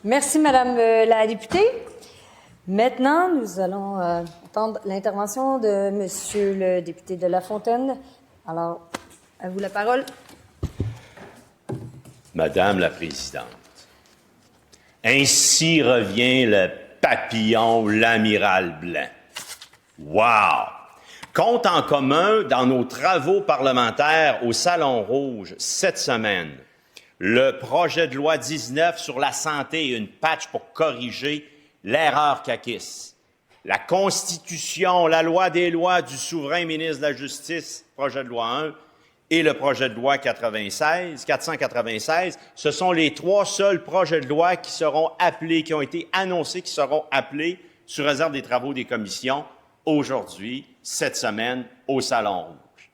Merci, Madame la députée. Maintenant, nous allons entendre l'intervention de Monsieur le député de Lafontaine. Alors, à vous la parole. Madame la Présidente, ainsi revient le papillon, l'amiral blanc. Wow! Compte en commun dans nos travaux parlementaires au Salon Rouge cette semaine, le projet de loi 19 sur la santé et une patch pour corriger l'erreur caquiste. La Constitution, la loi des lois du souverain ministre de la Justice, projet de loi 1, et le projet de loi 496, ce sont les trois seuls projets de loi qui seront appelés, qui ont été annoncés, qui seront appelés sous réserve des travaux des commissions aujourd'hui, cette semaine, au Salon Rouge.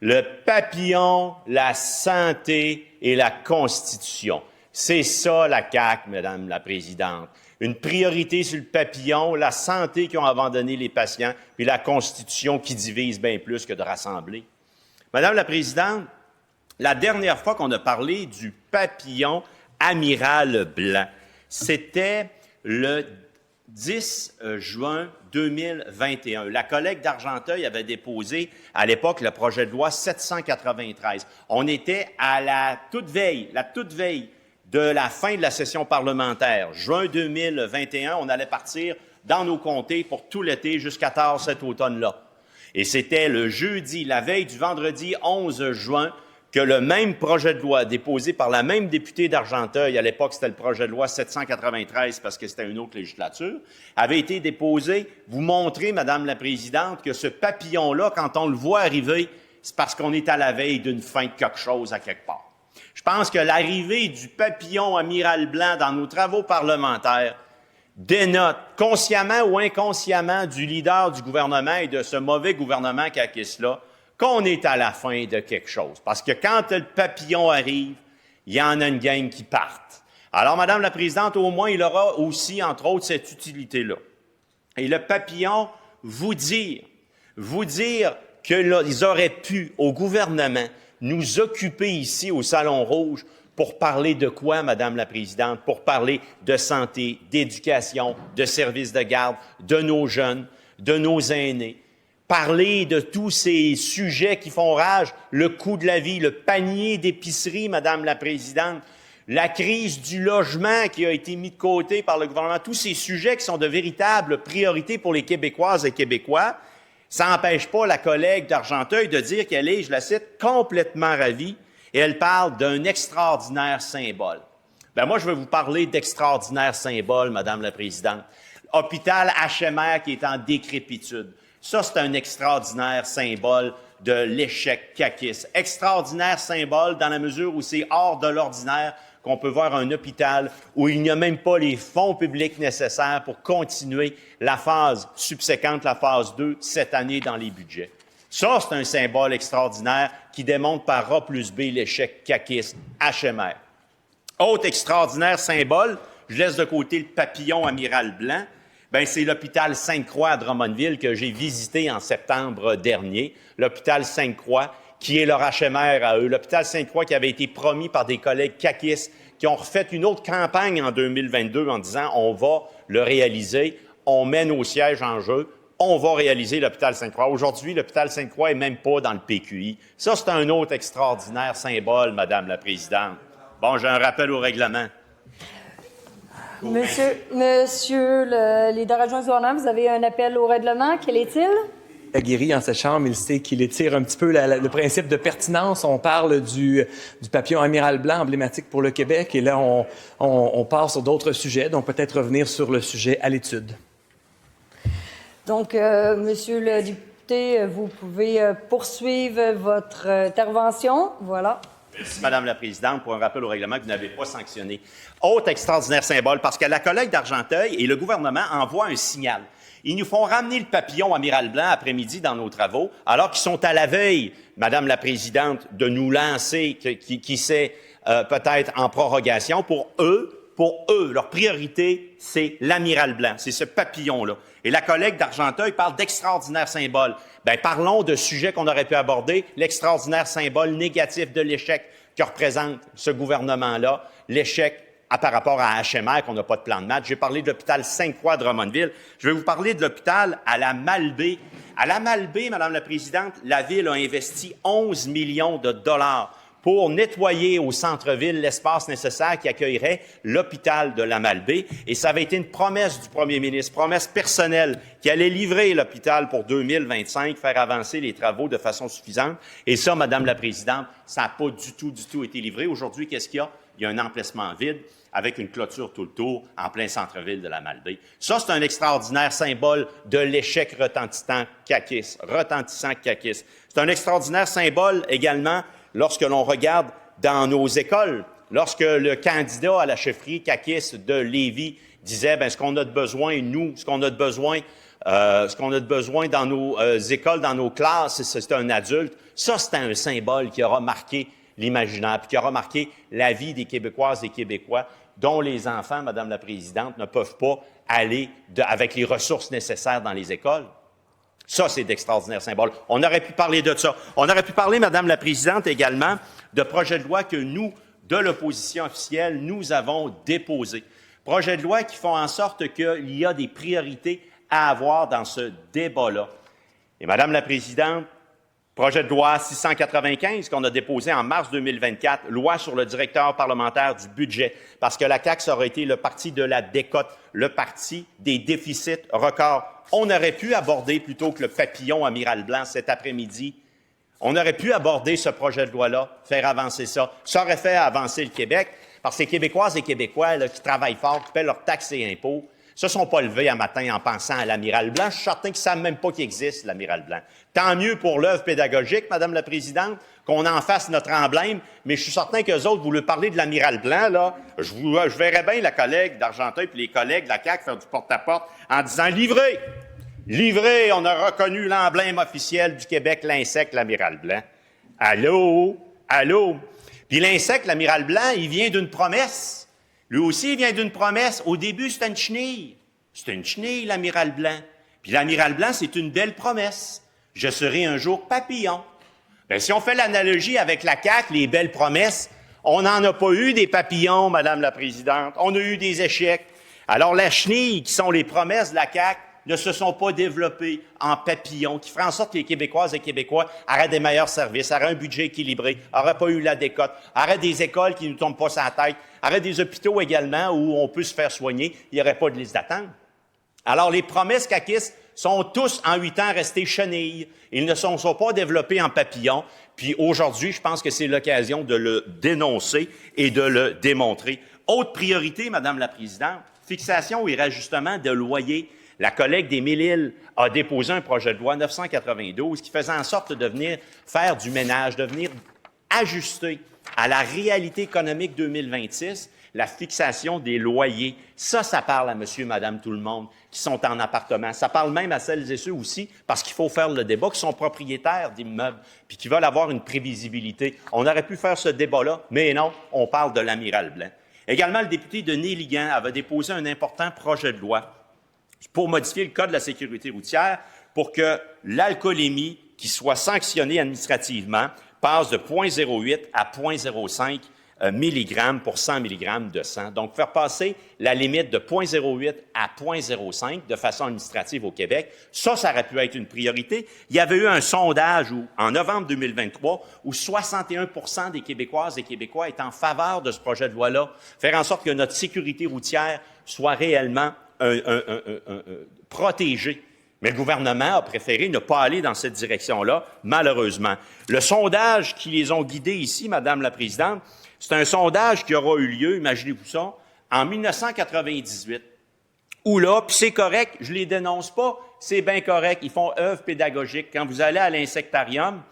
Le papillon, la santé et la Constitution. C'est ça la CAQ, Madame la Présidente. Une priorité sur le papillon, la santé qui ont abandonné les patients, puis la Constitution qui divise bien plus que de rassembler. Madame la Présidente, la dernière fois qu'on a parlé du papillon amiral blanc, c'était le 10 juin 2021. La collègue d'Argenteuil avait déposé à l'époque le projet de loi 793. On était à la toute veille de la fin de la session parlementaire. Juin 2021, on allait partir dans nos comtés pour tout l'été jusqu'à tard cet automne-là. Et c'était le jeudi, la veille du vendredi 11 juin, que le même projet de loi déposé par la même députée d'Argenteuil, à l'époque c'était le projet de loi 793 parce que c'était une autre législature, avait été déposé. Vous montrez, Madame la Présidente, que ce papillon-là, quand on le voit arriver, c'est parce qu'on est à la veille d'une fin de quelque chose à quelque part. Je pense que l'arrivée du papillon amiral blanc dans nos travaux parlementaires dénote, consciemment ou inconsciemment, du leader du gouvernement et de ce mauvais gouvernement caquiste-là, qu'on est à la fin de quelque chose. Parce que quand le papillon arrive, il y en a une gang qui partent. Alors, Madame la Présidente, au moins, il aura aussi, entre autres, cette utilité-là. Et le papillon, vous dire qu'ils auraient pu, au gouvernement, nous occuper ici au Salon Rouge pour parler de quoi, Madame la Présidente? Pour parler de santé, d'éducation, de services de garde, de nos jeunes, de nos aînés. Parler de tous ces sujets qui font rage, le coût de la vie, le panier d'épicerie, Madame la Présidente, la crise du logement qui a été mis de côté par le gouvernement, tous ces sujets qui sont de véritables priorités pour les Québécoises et Québécois. Ça n'empêche pas la collègue d'Argenteuil de dire qu'elle est, je la cite, complètement ravie. Et elle parle d'un extraordinaire symbole. Bien, moi, je vais vous parler d'extraordinaire symbole, Madame la Présidente. Hôpital HMR qui est en décrépitude. Ça, c'est un extraordinaire symbole de l'échec caquiste. Extraordinaire symbole dans la mesure où c'est hors de l'ordinaire qu'on peut voir un hôpital où il n'y a même pas les fonds publics nécessaires pour continuer la phase subséquente, la phase 2, cette année dans les budgets. Ça, c'est un symbole extraordinaire qui démontre par A plus B l'échec caquiste HMR. Autre extraordinaire symbole, je laisse de côté le papillon amiral blanc, bien, c'est l'hôpital Sainte-Croix à Drummondville que j'ai visité en septembre dernier. L'hôpital Sainte-Croix, qui est leur HMR à eux. L'hôpital Sainte-Croix qui avait été promis par des collègues caquistes qui ont refait une autre campagne en 2022 en disant « on va le réaliser, on met nos sièges en jeu ». On va réaliser l'hôpital Sainte-Croix. Aujourd'hui, l'hôpital Sainte-Croix n'est même pas dans le PQI. Ça, c'est un autre extraordinaire symbole, Madame la Présidente. Bon, j'ai un rappel au règlement. Monsieur le leader adjoint du gouvernement, vous avez un appel au règlement. Quel est-il? Aguirre, en sa chambre, il sait qu'il étire un petit peu le principe de pertinence. On parle du papillon amiral blanc emblématique pour le Québec et là, on part sur d'autres sujets, donc peut-être revenir sur le sujet à l'étude. Donc, Monsieur le député, vous pouvez poursuivre votre intervention. Voilà. Merci, Madame la Présidente, pour un rappel au règlement que vous n'avez pas sanctionné. Autre extraordinaire symbole, parce que la collègue d'Argenteuil et le gouvernement envoient un signal. Ils nous font ramener le papillon amiral blanc après-midi dans nos travaux, alors qu'ils sont à la veille, Madame la Présidente, de nous lancer, qui sait, peut-être en prorogation. Pour eux, leur priorité, c'est l'amiral blanc, c'est ce papillon-là. Et la collègue d'Argenteuil parle d'extraordinaire symbole. Bien, parlons de sujets qu'on aurait pu aborder, l'extraordinaire symbole négatif de l'échec que représente ce gouvernement-là, l'échec par rapport à HMR, qu'on n'a pas de plan de match. J'ai parlé de l'hôpital Sainte-Croix de Drummondville. Je vais vous parler de l'hôpital à la Malbaie. À la Malbaie, Madame la Présidente, la Ville a investi 11 millions de dollars pour nettoyer au centre-ville l'espace nécessaire qui accueillerait l'hôpital de la Malbaie. Et ça avait été une promesse du premier ministre, promesse personnelle, qui allait livrer l'hôpital pour 2025, faire avancer les travaux de façon suffisante. Et ça, Madame la Présidente, ça n'a pas du tout été livré. Aujourd'hui, qu'est-ce qu'il y a? Il y a un emplacement vide avec une clôture tout le tour en plein centre-ville de la Malbaie. Ça, c'est un extraordinaire symbole de l'échec retentissant caquiste. C'est un extraordinaire symbole également lorsque l'on regarde dans nos écoles, lorsque le candidat à la chefferie caquiste de Lévis disait, ce qu'on a de besoin, nous, ce qu'on a de besoin dans nos écoles, dans nos classes, c'est un adulte. Ça, c'est un symbole qui aura marqué l'imaginaire, puis qui aura marqué la vie des Québécoises et Québécois, dont les enfants, Madame la Présidente, ne peuvent pas aller avec les ressources nécessaires dans les écoles. Ça, c'est d'extraordinaires symboles. On aurait pu parler de ça. On aurait pu parler, Madame la Présidente, également, de projets de loi que nous, de l'opposition officielle, nous avons déposés. Projets de loi qui font en sorte qu'il y a des priorités à avoir dans ce débat-là. Et Madame la Présidente, projet de loi 695 qu'on a déposé en mars 2024, loi sur le directeur parlementaire du budget, parce que la CAQ, ça aurait été le parti de la décote, le parti des déficits records. On aurait pu aborder, plutôt que le papillon amiral blanc cet après-midi, on aurait pu aborder ce projet de loi-là, faire avancer ça. Ça aurait fait avancer le Québec, parce que les Québécoises et Québécois là, qui travaillent fort, qui paient leurs taxes et impôts, se sont pas levés un matin en pensant à l'amiral blanc. Je suis certain qu'ils ne savent même pas qu'il existe, l'amiral blanc. Tant mieux pour l'œuvre pédagogique, Madame la Présidente, qu'on en fasse notre emblème, mais je suis certain qu'eux autres, vous leur parlez de l'amiral blanc, là, je verrais bien la collègue d'Argenteuil et les collègues de la CAQ faire du porte-à-porte en disant « Livrez! Livrez! On a reconnu l'emblème officiel du Québec, l'insecte, l'amiral blanc. » Allô? Allô? Puis l'insecte, l'amiral blanc, il vient d'une promesse. Lui aussi, il vient d'une promesse. Au début, c'était une chenille. C'était une chenille, l'amiral blanc. Puis l'amiral blanc, c'est une belle promesse. Je serai un jour papillon. Bien, si on fait l'analogie avec la CAQ, les belles promesses, on n'en a pas eu des papillons, Madame la Présidente. On a eu des échecs. Alors, la chenille, qui sont les promesses de la CAQ, ne se sont pas développées en papillons, qui feraient en sorte que les Québécoises et Québécois auraient des meilleurs services, auraient un budget équilibré, n'auraient pas eu la décote, auraient des écoles qui ne tombent pas sur la tête, auraient des hôpitaux également où on peut se faire soigner, il n'y aurait pas de liste d'attente. Alors, les promesses caquistes sont tous, en 8 ans, restés chenilles. Ils ne sont pas développés en papillons. Puis aujourd'hui, je pense que c'est l'occasion de le dénoncer et de le démontrer. Autre priorité, Madame la Présidente, fixation et rajustement de loyers. La collègue des Mille-Îles a déposé un projet de loi 992 qui faisait en sorte de venir faire du ménage, de venir ajuster à la réalité économique 2026 la fixation des loyers. Ça parle à monsieur, madame, tout le monde qui sont en appartement. Ça parle même à celles et ceux aussi, parce qu'il faut faire le débat, qui sont propriétaires d'immeubles puis qui veulent avoir une prévisibilité. On aurait pu faire ce débat-là, mais non, on parle de l'amiral blanc. Également, le député Denis Ligan avait déposé un important projet de loi pour modifier le Code de la sécurité routière pour que l'alcoolémie, qui soit sanctionnée administrativement, passe de 0,08 à 0,05 mg pour 100 mg de sang. Donc, faire passer la limite de 0,08 à 0,05 de façon administrative au Québec, ça aurait pu être une priorité. Il y avait eu un sondage en novembre 2023 où 61 % des Québécoises et Québécois étaient en faveur de ce projet de loi-là, faire en sorte que notre sécurité routière soit réellement protégée. Mais le gouvernement a préféré ne pas aller dans cette direction-là, malheureusement. Le sondage qui les ont guidés ici, Madame la Présidente, c'est un sondage qui aura eu lieu, imaginez-vous ça, en 1998. Où là, puis c'est correct, je les dénonce pas, c'est bien correct, ils font œuvre pédagogique. Quand vous allez à l'insectarium,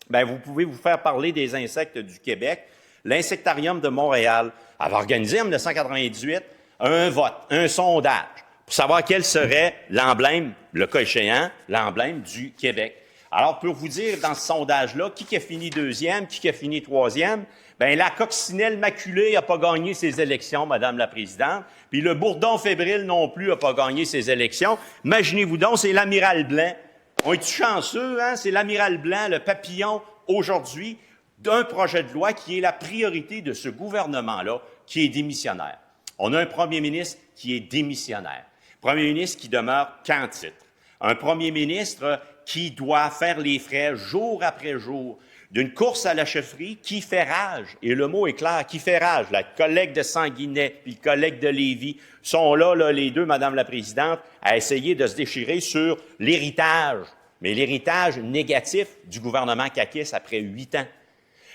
bien, vous pouvez vous faire parler des insectes du Québec. L'insectarium de Montréal avait organisé en 1998 un vote, un sondage, pour savoir quel serait l'emblème, le cas échéant, l'emblème du Québec. Alors, pour vous dire, dans ce sondage-là, qui a fini deuxième, qui a fini troisième, bien, la coccinelle maculée n'a pas gagné ses élections, Madame la Présidente, puis le bourdon fébrile non plus n'a pas gagné ses élections. Imaginez-vous donc, c'est l'amiral blanc. On est-tu chanceux, hein? C'est l'amiral blanc, le papillon, aujourd'hui, d'un projet de loi qui est la priorité de ce gouvernement-là, qui est démissionnaire. On a un premier ministre qui est démissionnaire, premier ministre qui demeure qu'en titre, un premier ministre qui doit faire les frais jour après jour d'une course à la chefferie qui fait rage. Et le mot est clair, qui fait rage. La collègue de Sanguinet puis le collègue de Lévis sont là, les deux, Madame la Présidente, à essayer de se déchirer sur l'héritage, mais l'héritage négatif du gouvernement Kakis après 8 ans.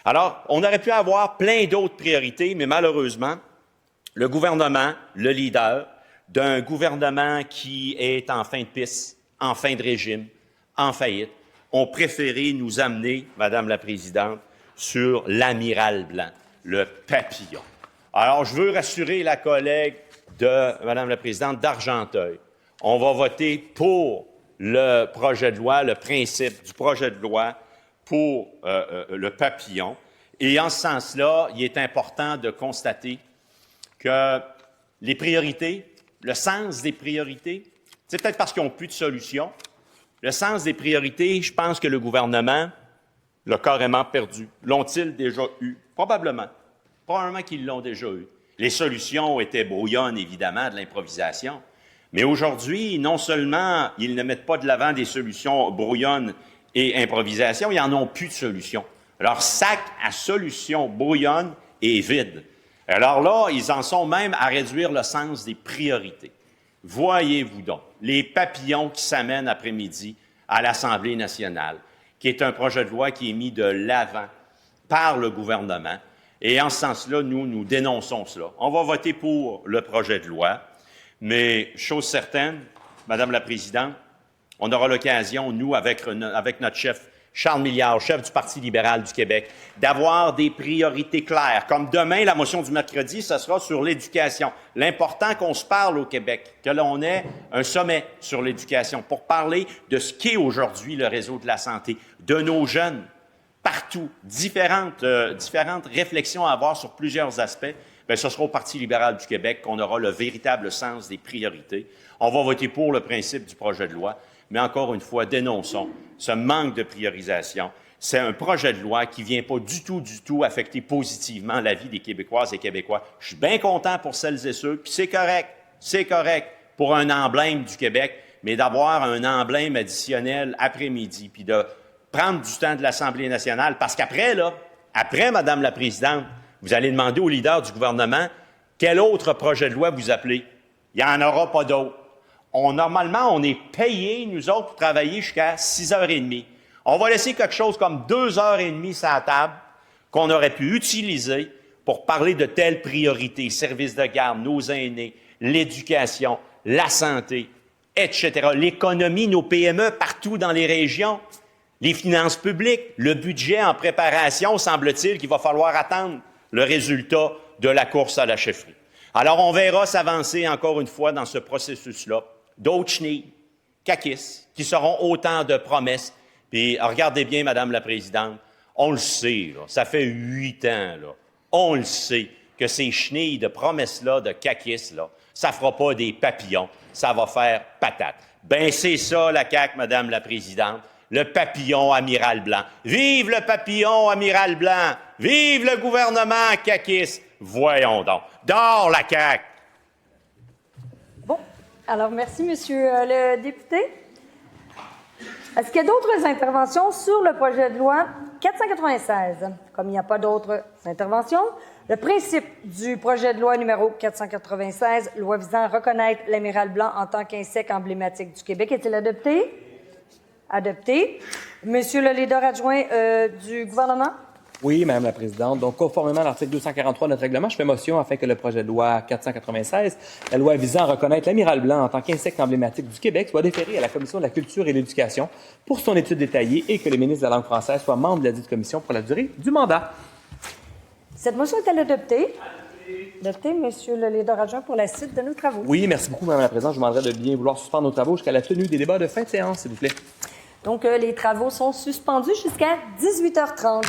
Alors, on aurait pu avoir plein d'autres priorités, mais malheureusement, le gouvernement, le leader d'un gouvernement qui est en fin de piste, en fin de régime, en faillite, ont préféré nous amener, Madame la Présidente, sur l'amiral blanc, le papillon. Alors, je veux rassurer la collègue de Madame la Présidente d'Argenteuil. On va voter pour le projet de loi, le principe du projet de loi pour le papillon. Et en ce sens-là, il est important de constater que les priorités, le sens des priorités, c'est peut-être parce qu'ils n'ont plus de solution. Le sens des priorités, je pense que le gouvernement l'a carrément perdu. L'ont-ils déjà eu? Probablement. Probablement qu'ils l'ont déjà eu. Les solutions étaient brouillonnes, évidemment, de l'improvisation. Mais aujourd'hui, non seulement ils ne mettent pas de l'avant des solutions brouillonnes et improvisation, ils n'en ont plus de solutions. Leur sac à solutions brouillonnes est vide. Alors là, ils en sont même à réduire le sens des priorités. Voyez-vous donc les papillons qui s'amènent après-midi à l'Assemblée nationale, qui est un projet de loi qui est mis de l'avant par le gouvernement. Et en ce sens-là, nous dénonçons cela. On va voter pour le projet de loi, mais chose certaine, Madame la Présidente, on aura l'occasion, nous, avec notre chef Charles Milliard, chef du Parti libéral du Québec, d'avoir des priorités claires. Comme demain, la motion du mercredi, ce sera sur l'éducation. L'important qu'on se parle au Québec, que l'on ait un sommet sur l'éducation pour parler de ce qu'est aujourd'hui le réseau de la santé, de nos jeunes, partout, différentes réflexions à avoir sur plusieurs aspects. Bien, ce sera au Parti libéral du Québec qu'on aura le véritable sens des priorités. On va voter pour le principe du projet de loi, mais encore une fois, dénonçons ce manque de priorisation. C'est un projet de loi qui ne vient pas du tout affecter positivement la vie des Québécoises et Québécois. Je suis bien content pour celles et ceux, puis c'est correct pour un emblème du Québec, mais d'avoir un emblème additionnel après-midi, puis de prendre du temps de l'Assemblée nationale, parce qu'après, Madame la Présidente, vous allez demander au leader du gouvernement quel autre projet de loi vous appelez. Il n'y en aura pas d'autre. Normalement, on est payés, nous autres, pour travailler jusqu'à 6h30. On va laisser quelque chose comme 2h30 sur la table qu'on aurait pu utiliser pour parler de telles priorités, services de garde, nos aînés, l'éducation, la santé, etc. L'économie, nos PME partout dans les régions, les finances publiques, le budget en préparation, semble-t-il qu'il va falloir attendre le résultat de la course à la chefferie. Alors, on verra s'avancer encore une fois dans ce processus-là. D'autres chenilles, Kakis, qui seront autant de promesses. Puis, regardez bien, Madame la Présidente, on le sait, là, ça fait 8 ans, là, on le sait, que ces chenilles de promesses-là, de Kakis, là, ça fera pas des papillons, ça va faire patate. Ben, c'est ça, la CAQ, Madame la Présidente, le papillon amiral blanc. Vive le papillon amiral blanc! Vive le gouvernement Kakis! Voyons donc. Dors la CAQ! Bon, alors merci, Monsieur le député. Est-ce qu'il y a d'autres interventions sur le projet de loi 496? Comme il n'y a pas d'autres interventions, le principe du projet de loi numéro 496, loi visant à reconnaître l'amiral blanc en tant qu'insecte emblématique du Québec, est-il adopté? Adopté. Monsieur le leader adjoint du gouvernement? Oui, Madame la Présidente. Donc, conformément à l'article 243 de notre règlement, je fais motion afin que le projet de loi 496, la loi visant à reconnaître l'amiral blanc en tant qu'insecte emblématique du Québec, soit déféré à la Commission de la culture et de l'éducation pour son étude détaillée et que le ministre de la langue française soit membre de la dite commission pour la durée du mandat. Cette motion est-elle adoptée? Adoptée, Monsieur le leader adjoint, pour la suite de nos travaux. Oui, merci beaucoup, Madame la Présidente. Je vous demanderai de bien vouloir suspendre nos travaux jusqu'à la tenue des débats de fin de séance, s'il vous plaît. Donc, les travaux sont suspendus jusqu'à 18h30.